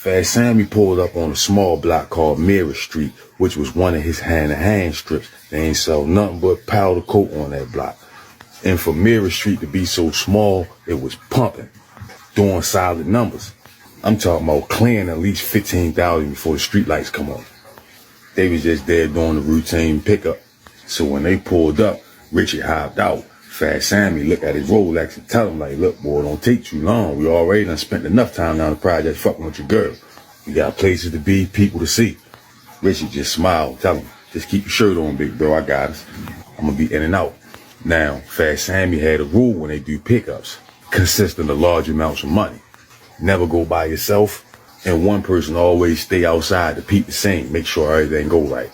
Fast Sammy pulled up on a small block called Mirror Street, which was one of his hand-to-hand strips. They ain't sell nothing but powder coat on that block. And for Mirror Street to be so small, it was pumping, doing solid numbers. I'm talking about clearing at least 15,000 before the street lights come on. They was just there doing the routine pickup. So when they pulled up, Richard hopped out. Fast Sammy looked at his Rolex and tell him, like, look, boy, don't take too long. We already done spent enough time down the project fucking with your girl. We got places to be, people to see. Richard just smiled, tell him, just keep your shirt on, big bro, I got us. I'm gonna be in and out. Now, Fast Sammy had a rule when they do pickups, consisting of large amounts of money. Never go by yourself, and one person always stay outside to peep the scene, make sure everything go right.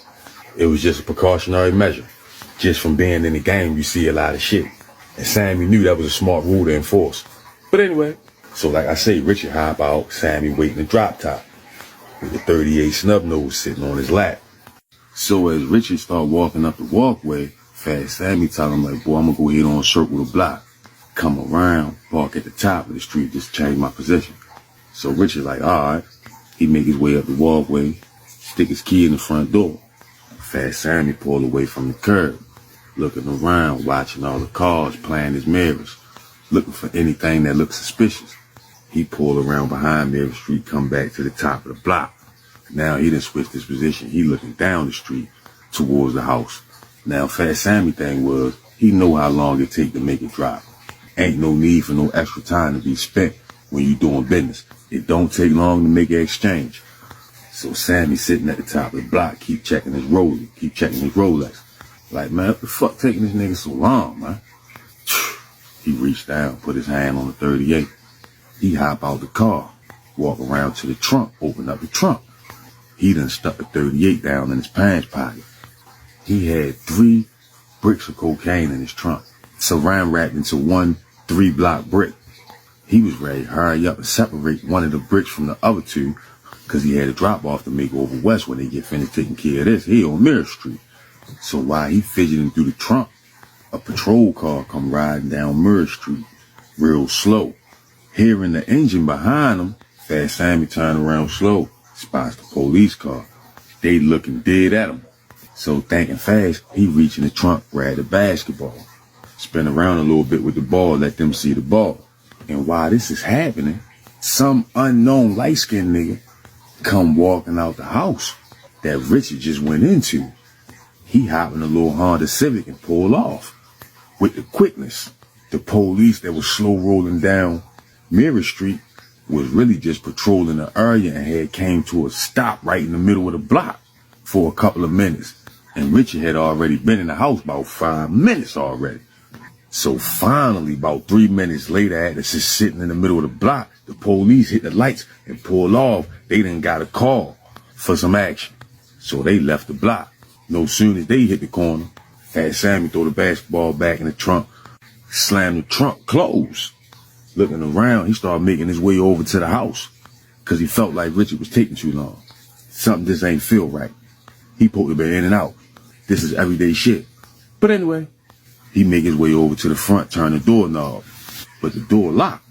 It was just a precautionary measure. Just from being in the game, you see a lot of shit. And Sammy knew that was a smart rule to enforce. But anyway, so like I say, Richard hop out, Sammy waiting the drop top, with the 38 snub nose sitting on his lap. So as Richard start walking up the walkway, Fast Sammy tell him, like, boy, I'm gonna go ahead on circle the block, come around, park at the top of the street, just change my position. So Richard like, all right. He make his way up the walkway, stick his key in the front door. Fast Sammy pulled away from the curb, looking around, watching all the cars, playing his mirrors, looking for anything that looked suspicious. He pulled around behind Mirror Street, come back to the top of the block. Now he done switched his position. He looking down the street towards the house. Now Fast Sammy thing was, he know how long it take to make it drop. Ain't no need for no extra time to be spent when you doing business. It don't take long to make an exchange. So Sammy sitting at the top of the block, keep checking his Rolex. Like, man, what the fuck taking this nigga so long, man? He reached down, put his hand on the 38. He hop out the car, walk around to the trunk, open up the trunk. He done stuck the 38 down in his pants pocket. He had 3 bricks of cocaine in his trunk, saran wrapped into one 3-block brick. He was ready to hurry up and separate one of the bricks from the other 2, because he had a drop off to make over west when they get finished taking care of this here on Mirror Street. So while he fidgeting through the trunk, a patrol car come riding down Mirror Street, real slow. Hearing the engine behind him, Fast Sammy turned around slow, spots the police car. They looking dead at him. So thinking fast, he reach in the trunk, grab the basketball, spin around a little bit with the ball, let them see the ball. And while this is happening, some unknown light-skinned nigga come walking out the house that Richard just went into. He hop in a little Honda Civic and pull off. With the quickness, the police that was slow rolling down Mirror Street was really just patrolling the area and had came to a stop right in the middle of the block for a couple of minutes. And Richard had already been in the house about 5 minutes already. So finally, about 3 minutes later, after just sitting in the middle of the block, the police hit the lights and pulled off. They done got a call for some action. So they left the block. No sooner as they hit the corner, Fast Sammy throw the basketball back in the trunk, slammed the trunk closed. Looking around, he started making his way over to the house because he felt like Richard was taking too long. Something just ain't feel right. He supposed to be in and out. This is everyday shit. But anyway, he make his way over to the front, turn the doorknob, but the door locked.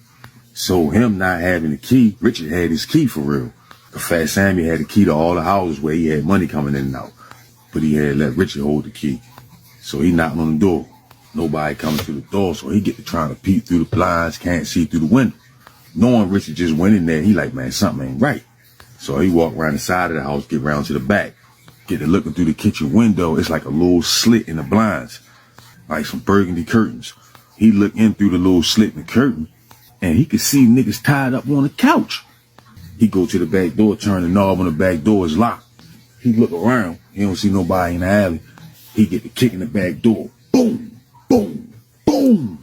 So him not having the key, Richard had his key for real. Cause Fast Sammy had the key to all the houses where he had money coming in and out. But he had let Richard hold the key. So he knocked on the door. Nobody coming to the door, so he get to trying to peek through the blinds, can't see through the window. Knowing Richard just went in there, he like, man, something ain't right. So he walked around the side of the house, get around to the back. Get to looking through the kitchen window, it's like a little slit in the blinds, like some burgundy curtains. He looked in through the little slit in the curtain, and he could see niggas tied up on the couch. He go to the back door, turn the knob on the back door, is locked. He look around, he don't see nobody in the alley. He get the kick in the back door. Boom, boom, boom.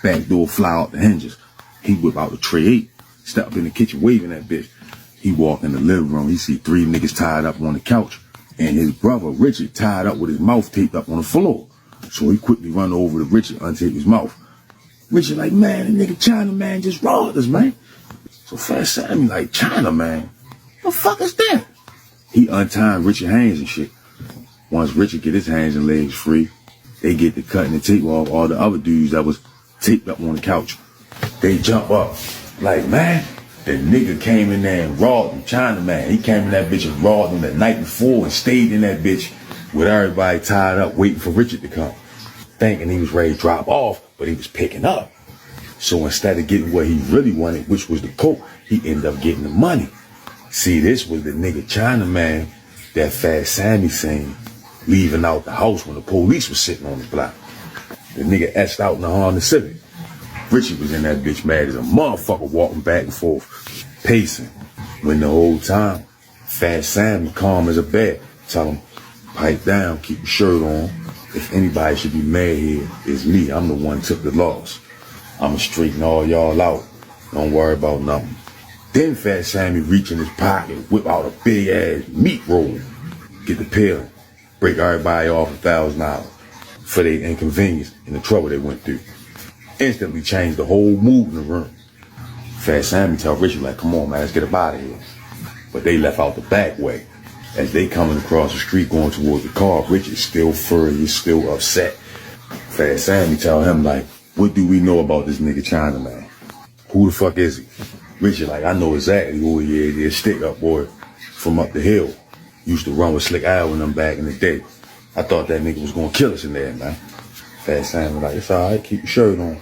Back door fly out the hinges. He whip out the tray 8, step up in the kitchen waving that bitch. He walk in the living room, he see 3 niggas tied up on the couch, and his brother Richard tied up with his mouth taped up on the floor. So he quickly run over to Richard, untape his mouth. Richard like, man, the nigga China man just robbed us, man. So Fast Sammy like, China man? The fuck is that? He untying Richard's hands and shit. Once Richard get his hands and legs free, they get to cutting the tape off all the other dudes that was taped up on the couch. They jump up like, man, The nigga came in there and robbed him, Chinaman. He came in that bitch and robbed him the night before and stayed in that bitch with everybody tied up waiting for Richard to come. Thinking he was ready to drop off, but he was picking up. So instead of getting what he really wanted, which was the coke, he ended up getting the money. See, this was the nigga Chinaman that Fat Sammy seen leaving out the house when the police was sitting on the block. The nigga etched out in the Honda Civic. Richard was in that bitch mad as a motherfucker walking back and forth, pacing. When the whole time, Fat Sammy, calm as a bear, tell him, pipe down, keep your shirt on. If anybody should be mad here, it's me. I'm the one took the loss. I'ma straighten all y'all out. Don't worry about nothing. Then Fat Sammy reach in his pocket, whip out a big ass meat roll, get the pill, break everybody off $1,000 for their inconvenience and the trouble they went through. Instantly changed the whole mood in the room. Fat Sammy tell Richard, like, come on, man, let's get up out of here. But they left out the back way. As they coming across the street going towards the car, Richard's still furious, still upset. Fat Sammy tell him, like, what do we know about this nigga Chinaman? Who the fuck is he? Richard, like, I know exactly who he is. He's a stick-up boy from up the hill. Used to run with Slick Al and them back in the day. I thought that nigga was gonna kill us in there, man. Fat Sammy like, it's all right, keep your shirt on.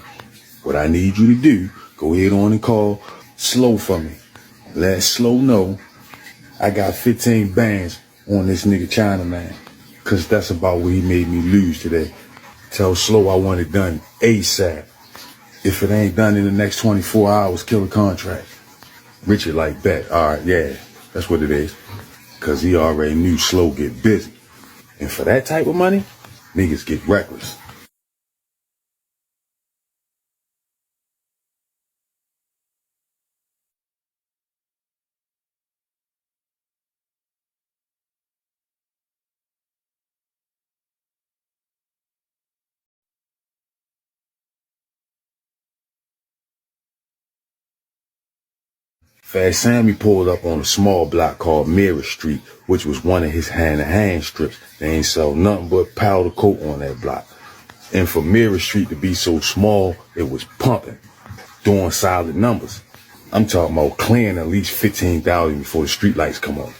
What I need you to do, go ahead on and call Slow for me. Let Slow know I got 15 bands on this nigga Chinaman, cause that's about what he made me lose today. Tell Slow I want it done ASAP. If it ain't done in the next 24 hours, kill a contract. Richard like, bet. All right, yeah, that's what it is. Cause he already knew Slow get busy. And for that type of money, niggas get reckless. Fat Sammy pulled up on a small block called Mirror Street, which was one of his hand-to-hand strips. They ain't sell nothing but powder coat on that block. And for Mirror Street to be so small, it was pumping, doing solid numbers. I'm talking about clearing at least 15,000 before the street lights come on.